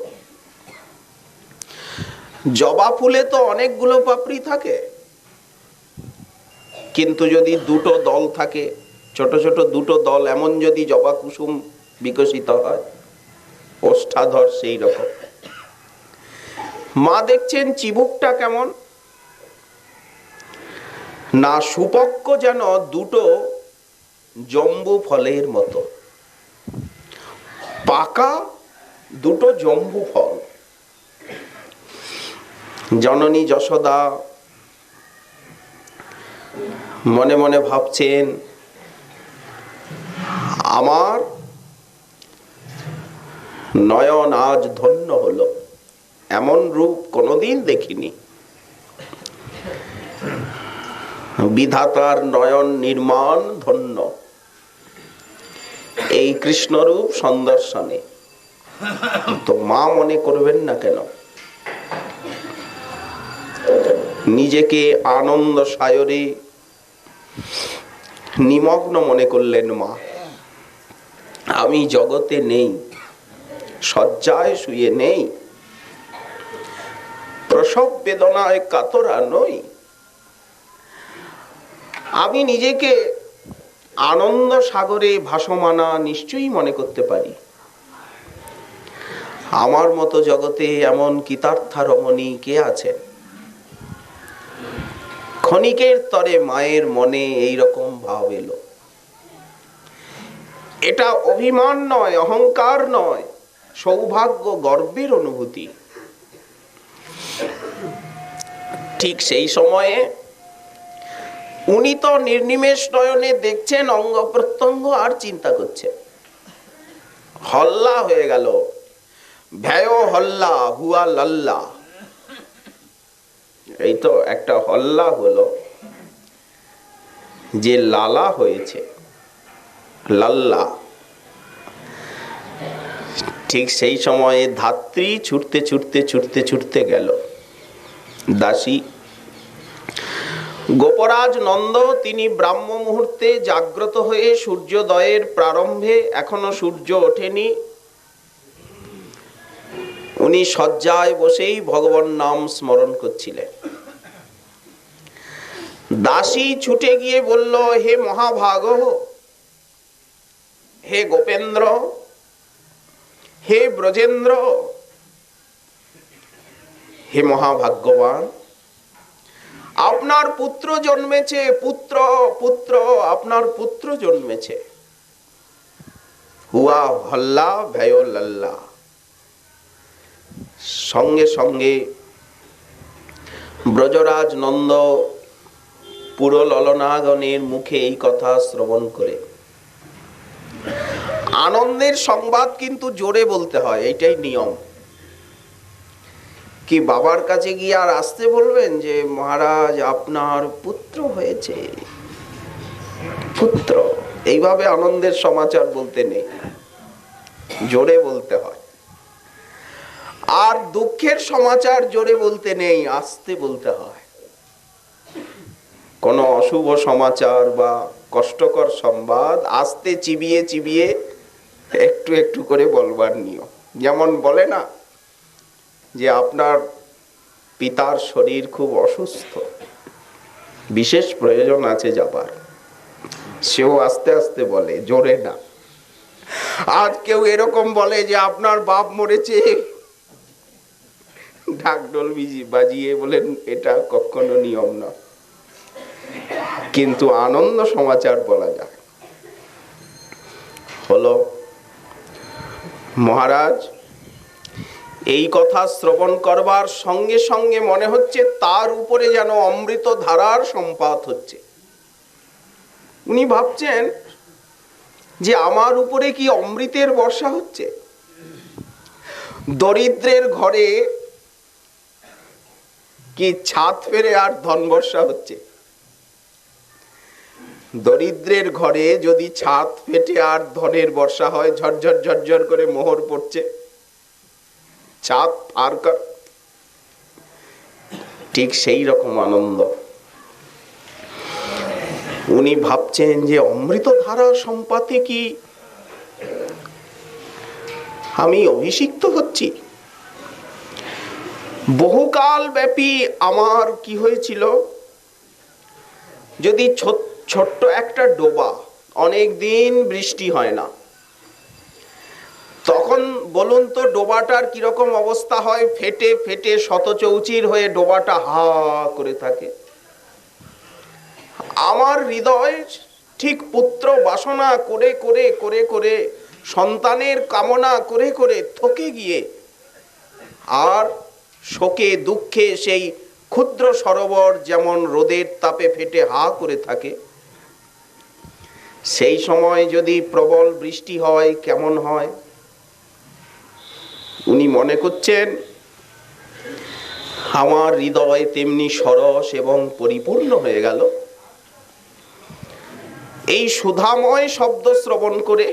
জবা ফুলে তো অনেকগুলো পাপড়ি থাকে, কিন্তু যদি দুটো দল থাকে, ছোট ছোট দুটো দল, এমন যদি জবা কুসুম বিকশিত হয়, ওষ্ঠাধর সেই রকম। মা দেখছেন চিবুকটা কেমন? না সুপক্ষ যেন দুটো জম্বু ফলের মতো, পাকা দুটো জম্বু ফল। জননী যশোদা মনে মনে ভাবছেন, আমার নয়ন আজ ধন্য হলো, এমন রূপ কোনোদিন দেখিনি। বিধাতার নয়ন নির্মাণ ধন্য এই কৃষ্ণরূপ সন্দর্শনে। তো মা মনে করবেন না কেন? নিজেকে আনন্দ সায়রে নিমগ্ন মনে করলেন মা। আমি জগতে নেই, শয্যায় শুয়ে নেই, প্রসব বেদনায় কাতরা নই। আমি নিজেকে আনন্দ সাগরে ভাসমানা নিশ্চয়ই মনে করতে পারি। আমার মতো জগতে এমন কৃতার্থা রমণী কে আছেন? ক্ষণিকের তরে মায়ের মনে এই রকম ভাব এলো। এটা অভিমান নয়, অহংকার নয়, সৌভাগ্য গর্বের অনুভূতি। ঠিক সেই সময়ে উনি তো নির্নিমেষ নয়নে দেখছেন অঙ্গ প্রত্যঙ্গ, আর চিন্তা করছেন। হল্লা হয়ে গেল, ভ্যায় হল্লা হুয়া লাল্লা। এই তো একটা হল্লা হলো যে লালা হয়েছে, লাল্লা। ঠিক সেই সময়ে ধাত্রী ছুটতে ছুটতে ছুটতে ছুটতে গেল। দাসী গোপরাজ নন্দ তিনি ব্রাহ্ম মুহূর্তে জাগ্রত হয়ে সূর্যোদয়ের প্রারম্ভে, এখনো সূর্য ওঠেনি, উনি শয্যায় বসেই ভগবান নাম স্মরণ করছিলেন। দাসী ছুটে গিয়ে বলল, হে মহাভাগ, হে গোপেন্দ্র, হে ব্রজেন্দ্র, হে মহাভাগ্যবান, আপনার পুত্র জন্মেছে, পুত্র পুত্র আপনার পুত্র জন্মেছে। হুয়া হল্লা ভয় লল্লা। সঙ্গে সঙ্গে ব্রজরাজ নন্দ পুরো ললনাগণের মুখে এই কথা শ্রবণ করে আনন্দের সংবাদ কিন্তু জোরে বলতে হয়, এইটাই নিয়ম। কি বাবার কাছে গিয়ে আর আসতে বলবেন যে মহারাজ আপনার পুত্র হয়েছে, পুত্র, এইভাবে আনন্দের সমাচার বলতে নেই, জোরে বলতে হয়। আর দুঃখের সমাচার জোরে বলতে নেই, আস্তে বলতে হয়। কোন অশুভ সমাচার বা কষ্টকর সংবাদ আস্তে চিবিয়ে চিবিয়ে একটু একটু করে বলবার নিয়ম। যেমন বলে না যে আপনার পিতার শরীর খুব অসুস্থ, বিশেষ প্রয়োজন আছে যাবার, সেও আস্তে আস্তে বলে, জোরে না। আজ কেউ এরকম বলে যে আপনার বাপ মরেছে, ঢাকঢোল বাজিয়ে বলেন, এটা কখনো নিয়ম না। কিন্তু আনন্দ সমাচার বলা যায়। হলো মহারাজ এই কথা শ্রবণ করবার সঙ্গে সঙ্গে মনে হচ্ছে তার উপরে যেন অমৃত ধারার সম্পাত হচ্ছে। উনি ভাবছেন যে আমার উপরে কি অমৃতের বর্ষা হচ্ছে। দরিদ্রের ঘরে কি ছাদ ফেরে আর ধন বর্ষা হচ্ছে? দরিদ্রের ঘরে যদি ছাদ ফেটে আর ধনের বর্ষা হয়, ঝরঝর ঝরঝর করে মোহর পড়ছে, ছাদ পার কর, ঠিক সেই রকম আনন্দ। উনি ভাবছেন যে অমৃত ধারা সম্পাতে কি আমি অভিষিক্ত হচ্ছি। বহুকাল ব্যাপী আমার কি হয়েছিল, যদি ছোট্ট একটা ডোবা, অনেক দিন বৃষ্টি হয় না, তখন বলুন তো ডোবাটার কিরকম অবস্থা হয়? ফেটে ফেটে শতচৌচির হয়ে ডোবাটা হা করে থাকে। আমার হৃদয় ঠিক পুত্র বাসনা করে করে করে করে, সন্তানের কামনা করে করে থকে গিয়ে আর শোকে দুঃখে সেই ক্ষুদ্র সরোবর যেমন রোদের তাপে ফেটে হা করে থাকে, সেই সময় যদি প্রবল বৃষ্টি হয় কেমন হয়। উনি মনে করছেন আমার হৃদয় তেমনি সরস এবং পরিপূর্ণ হয়ে গেল। এই সুধাময় শব্দ শ্রবণ করে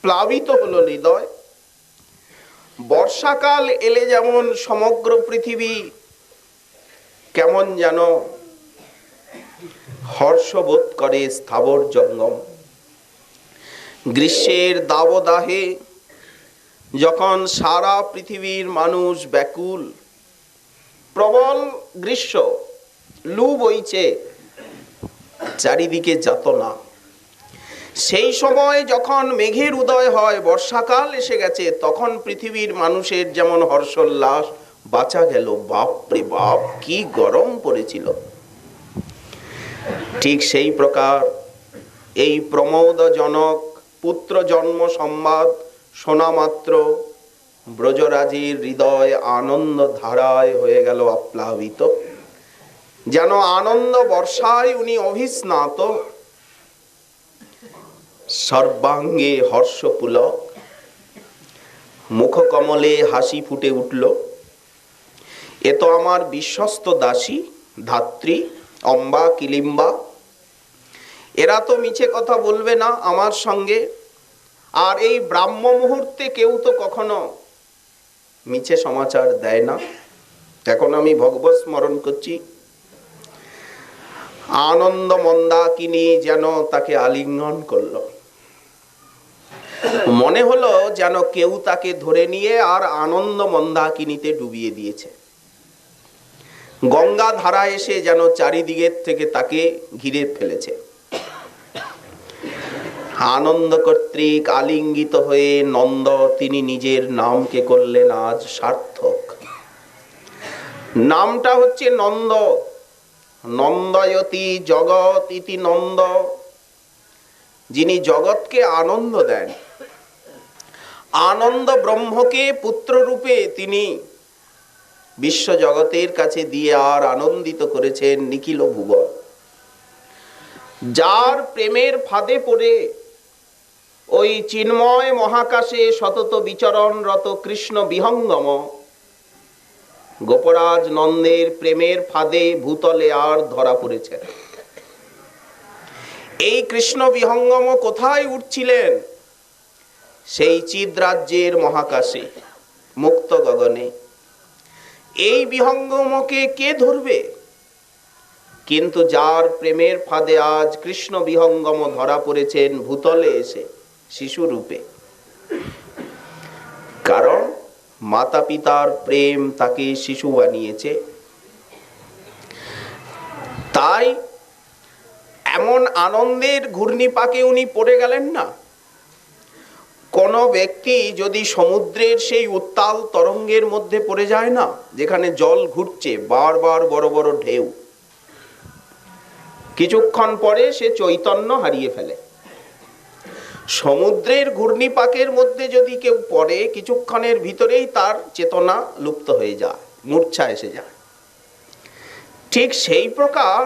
প্লাবিত হলো হৃদয়। বর্ষাকাল এলে যেমন সমগ্র পৃথিবী কেমন যেন হর্ষবোধ করে, স্থাবর জঙ্গম। গ্রীষ্মের দাবদাহে যখন সারা পৃথিবীর মানুষ ব্যাকুল, প্রবল গ্রীষ্ম, লু বইছে, চারিদিকে যাতনা, সেই সময় যখন মেঘের উদয় হয়, বর্ষাকাল এসে গেছে, তখন পৃথিবীর মানুষের যেমন হর্ষোল্লাস, বাঁচা গেল, বাপরে বাপ কি গরম পড়েছিল। ঠিক সেই প্রকার এই প্রমোদজনক পুত্র জন্ম সংবাদ শোনা মাত্র ব্রজরাজের হৃদয় আনন্দ ধারায় হয়ে গেল আপ্লাবিত। যেন আনন্দ বর্ষায় উনি অভিস্নাত, সর্বাঙ্গে হর্ষপুলক, মুখকমলে হাসি ফুটে উঠল। এ তো আমার বিশ্বস্ত দাসী, ধাত্রী, অম্বা, কিলিম্বা, এরা তো মিছে কথা বলবে না আমার সঙ্গে। আর এই ব্রাহ্ম মুহূর্তে কেউ তো কখনো মিছে সমাচার দেয় না। এখন আমি ভগবত স্মরণ করছি। আনন্দ মন্দাকিনী যেন তাকে আলিঙ্গন করলো। মনে হলো যেন কেউ তাকে ধরে নিয়ে আর আনন্দ মন্দাকিনীতে ডুবিয়ে দিয়েছে। গঙ্গা ধারা এসে যেন চারিদিকের থেকে তাকে ঘিরে ফেলেছে। আনন্দ কর্তৃক আলিঙ্গিত হয়ে নন্দ তিনি নিজের নামকে করলেন আজ সার্থক। নামটা হচ্ছে নন্দ। নন্দয়তি জগৎ ইতি নন্দ, যিনি জগৎকে আনন্দ দেন। আনন্দ ব্রহ্মকে পুত্র রূপে তিনি বিশ্ব জগতের কাছে দিয়ে আর আনন্দিত করেছেন নিখিল ভুবন। যার প্রেমের ফাঁদে পড়ে ওই চিন্ময় মহাকাশে সতত বিচরণরত কৃষ্ণ বিহঙ্গম গোপরাজ নন্দের প্রেমের ফাঁদে ভূতলে আর ধরা পড়েছেন। এই কৃষ্ণ বিহঙ্গম কোথায় উঠছিলেন? সেই চিদ্রাজ্যের মহাকাশে, মুক্ত গগনে। এই বিহঙ্গমকে কে ধরবে? কিন্তু যার প্রেমের ফাঁদে আজ কৃষ্ণ বিহঙ্গম ধরা পড়েছেন ভূতলে এসে শিশু রূপে, কারণ মাতা পিতার প্রেম তাকে শিশু বানিয়েছে। তাই এমন আনন্দের ঘূর্ণিপাকে উনি পড়ে গেলেন না। কোন ব্যক্তি যদি সমুদ্রের সেই উত্তাল তরঙ্গের মধ্যে পড়ে যায় না, যেখানে জল ঘুরছে বারবার বড় বড় ঢেউ, কিছুক্ষণ পরে সে চৈতন্য হারিয়ে ফেলে। সমুদ্রের ঘূর্ণিপাকের মধ্যে যদি কেউ পড়ে, কিছুক্ষণের ভিতরেই তার চেতনা লুপ্ত হয়ে যায়, মূর্ছা এসে যায়। ঠিক সেই প্রকার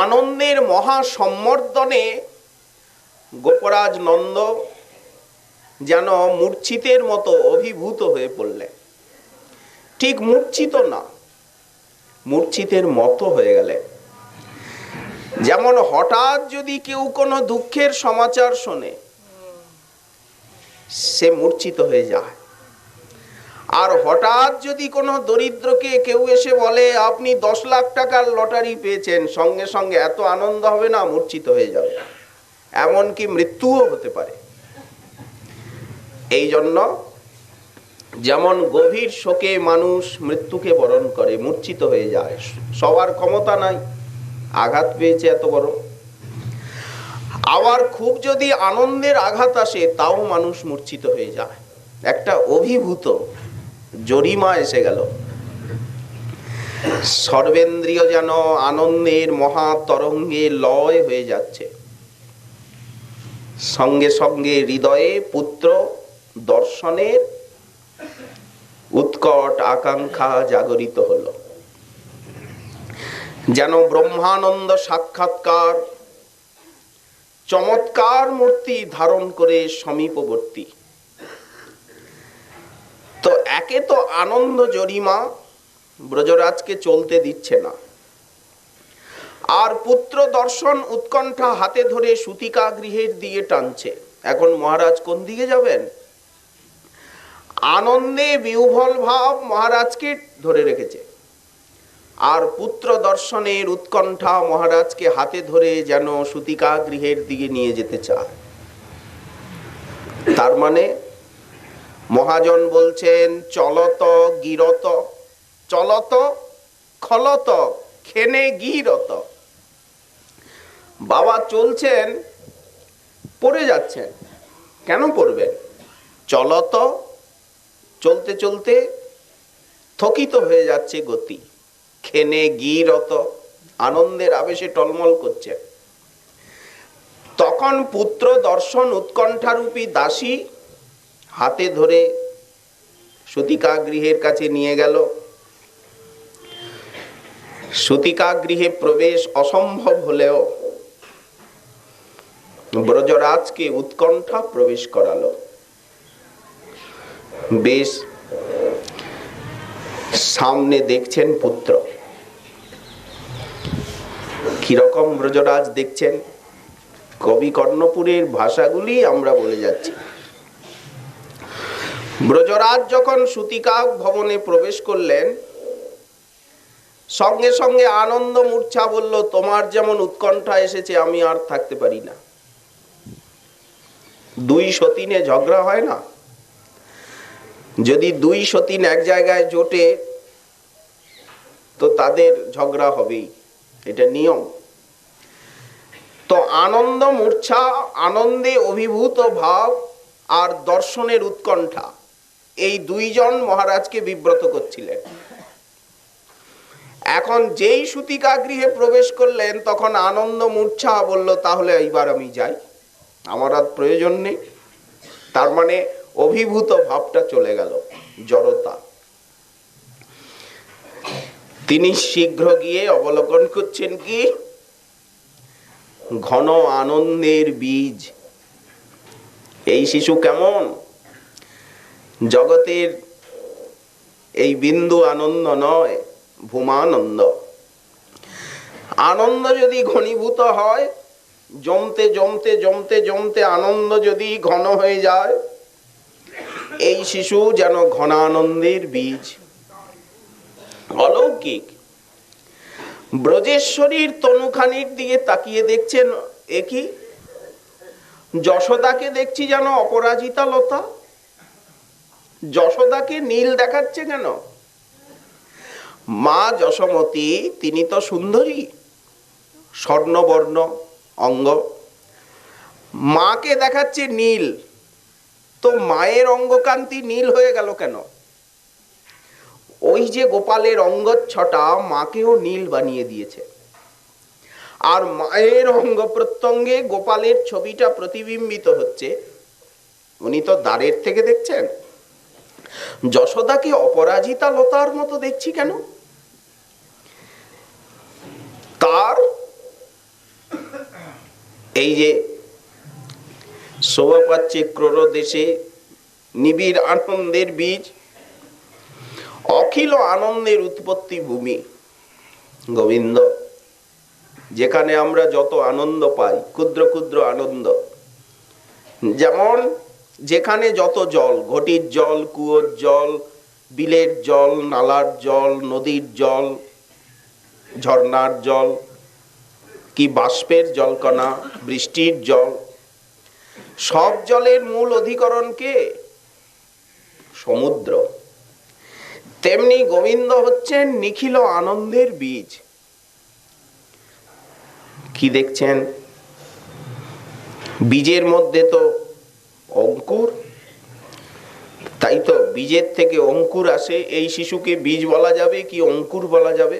আনন্দের মহা সম্মর্দনে গোপরাজ নন্দ যেন মূর্ছিতের মতো অভিভূত হয়ে পড়লেন। ঠিক মূর্ছিত না, মূর্ছিতের মতো হয়ে গেলেন। যেমন হঠাৎ যদি কেউ কোনো দুঃখের সমাচার শোনে, সে মূর্ছিত হয়ে যায়। আর হঠাৎ যদি কোনো দরিদ্রকে কেউ এসে বলে আপনি 10 লাখ টাকার লটারি পেয়েছেন, সঙ্গে সঙ্গে এত আনন্দ হবে না, মূর্ছিত হয়ে যাবে। এমনকি মৃত্যুও হতে পারে। এই জন্য যেমন গভীর শোকে মানুষ মৃত্যুকে বরণ করে, মূর্ছিত হয়ে যায়। সবার ক্ষমতা নাই, আঘাত পেয়েছে এত বড়। আবার খুব যদি আনন্দের আঘাত আসে, তাও মানুষ মূর্ছিত হয়ে যায়। একটা অভিভূত জরিমা এসে গেল। সর্বেন্দ্রিয় যেন আনন্দের মহা তরঙ্গে লয় হয়ে যাচ্ছে। সঙ্গে সঙ্গে হৃদয়ে পুত্র দর্শনের উৎকট আকাঙ্ক্ষা জাগরিত হলো। যেন ব্রহ্মানন্দ সাক্ষাৎকার চমৎকার মূর্তি ধারণ করে সমীপবর্তী। তো একে তো আনন্দ জরিমা ব্রজরাজকে চলতে দিচ্ছে না, আর পুত্র দর্শন উৎকণ্ঠা হাতে ধরে সুতিকা গৃহের দিকে টানছে। এখন মহারাজ কোন দিকে যাবেন? আনন্দে বিহ্বল ভাব মহারাজকে ধরে রেখেছে, আর পুত্র দর্শনের উৎকণ্ঠা মহারাজকে হাতে ধরে যেন সুতিকা গৃহের দিকে নিয়ে যেতে চায়। তার মানে মহাজন বলছেন চলত গিরত, চলত খলত খেনে গিরত। বাবা চলছেন, পড়ে যাচ্ছেন। কেন পড়বেন? চলত, চলতে চলতে থকিত হয়ে যাচ্ছে গতি। খেনে গিরত, আনন্দের আবেশে টলমল করছে। তখন পুত্র দর্শন উৎকণ্ঠারূপী দাসী হাতে ধরে সুতিকা গৃহের কাছে নিয়ে গেল। সুতিকা গৃহে প্রবেশ অসম্ভব হলেও ব্রজরাজকে উৎকণ্ঠা প্রবেশ করালো। বেশ সামনে দেখছেন পুত্র। কিরকম ব্রজরাজ দেখছেন? কবি কর্ণপুরের ভাষাগুলি আমরা বলে যাচ্ছি। ব্রজরাজ যখন সুতিকা ভবনে প্রবেশ করলেন, সঙ্গে সঙ্গে আনন্দ মূর্ছা বলল, তোমার যেমন উৎকণ্ঠা এসেছে, আমি আর থাকতে পারি না। দুই সতীনে ঝগড়া হয় না? যদি দুই সতীন এক জায়গায় জোটে, তো তাদের ঝগড়া হবেই, এটা নিয়ম। তো আনন্দ মূর্ছা, আনন্দে অভিভূত ভাব আর দর্শনের উৎকণ্ঠা, এই দুইজন মহারাজকে বিব্রত করছিলেন। এখন যেই সূতিকা গৃহে প্রবেশ করলেন তখন আনন্দ মূর্ছা বলল, তাহলে এইবার আমি যাই, আমার আর প্রয়োজন নেই। তার মানে অভিভূত ভাবটা চলে গেল, জড়তা। তিনি শীঘ্র গিয়ে অবলোকন করছেন কি, ঘন আনন্দের বীজ। এই শিশু কেমন? জগতের এই বিন্দু আনন্দ নয়, ভূমানন্দ। আনন্দ যদি ঘনীভূত হয়, জমতে জমতে জমতে জমতে আনন্দ যদি ঘন হয়ে যায়, এই শিশু যেন ঘনানন্দের বীজ, অলৌকিক। ব্রজেশ্বরীর তনুখানির দিকে তাকিয়ে দেখছেন, একই যশোদাকে দেখছি যেন অপরাজিতা লতা। যশোদাকে নীল দেখাচ্ছে কেন? মা যশোমতী তিনি তো সুন্দরী, স্বর্ণবর্ণ অঙ্গ, মাকে দেখাচ্ছে নীল। তো মায়ের অঙ্গকান্তি নীল হয়ে গেল কেন? ওই যে গোপালের অঙ্গচ্ছটা মাকেও নীল বানিয়ে দিয়েছে, আর মায়ের অঙ্গ প্রত্যঙ্গে গোপালের ছবিটা প্রতিবিম্বিত হচ্ছে। উনি তো দ্বারের থেকে দেখছেন। যশোদাকে অপরাজিতা লতার মতো দেখছি কেন? তার এই যে শোভা পাচ্ছে ক্রোড় দেশে নিবিড় আনন্দের বীজ, অখিল আনন্দের উৎপত্তি ভূমি গোবিন্দ। যেখানে আমরা যত আনন্দ পাই, ক্ষুদ্র ক্ষুদ্র আনন্দ, যেমন যেখানে যত জল, ঘটির জল, কুয়োর জল, বিলের জল, নালার জল, নদীর জল, ঝর্ণার জল, কি বাষ্পের জলকণা, বৃষ্টির জল, সব জলের মূল অধিকরণ কে? সমুদ্র। তেমনি গোবিন্দ হচ্ছেন নিখিল আনন্দের বীজ। কি দেখছেন? বীজের মধ্যে তো অঙ্কুর, তাই তো বীজের থেকে অঙ্কুর আসে। এই শিশুকে বীজ বলা যাবে কি অঙ্কুর বলা যাবে?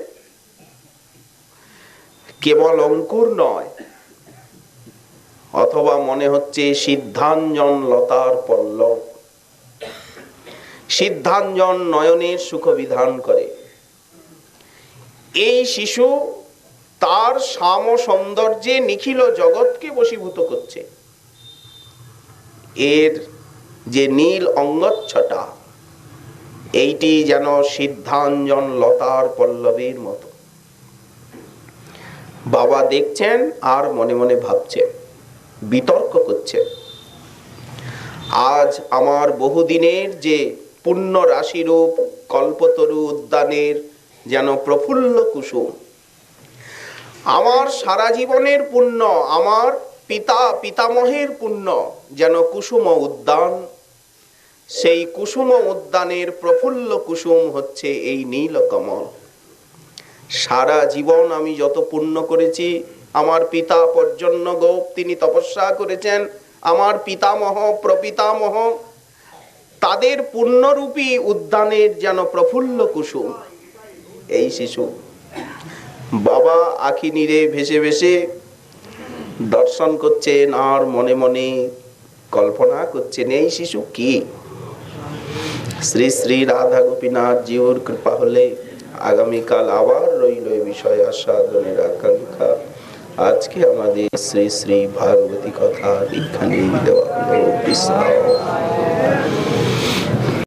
কেবল অঙ্কুর নয়, অথবা মনে হচ্ছে সিদ্ধাঞ্জন লতার পল্লব। সিদ্ধাঞ্জন নয়নের সুখ বিধান করে। এই শিশু তার সাম সৌন্দর্যে নিখিল জগৎকে বশীভূত করছে। এর যে নীল অঙ্গচ্ছটা, এইটি যেন সিদ্ধাঞ্জন লতার পল্লবের মতো। বাবা দেখছেন আর মনে মনে ভাবছেন, বিতর্ক করছেন। আজ আমার বহুদিনের যে পুণ্য রাশিরূপ কল্পতরু উদ্যানের যেন প্রফুল্ল কুসুম, আমার সারা জীবনের পুণ্য, আমার পিতামহের পুণ্য যেন কুসুম উদ্যান। সেই কুসুম উদ্যানের প্রফুল্ল কুসুম হচ্ছে এই নীলকমল। সারা জীবন আমি যত পুণ্য করেছি, আমার পিতা পর্জন্য গোপ তিনি তপস্যা করেছেন, আমার পিতামহ প্রপিতামহ, তাদের পুণ্যরূপী উদ্যানের যেন প্রফুল্ল কুসুম এই শিশু। বাবা আখি নিরে ভেসে ভেসে দর্শন করছেন আর মনে মনে কল্পনা করছেন, এই শিশু কি? শ্রী শ্রী রাধা গোপীনাথ জিউর কৃপা হলে আগামীকাল আবার রইল বিষয় আস্বাদনের আকাঙ্ক্ষা। আজকে আমাদের শ্রী শ্রী ভাগবতী কথা এখানেই দেওয়া হলো।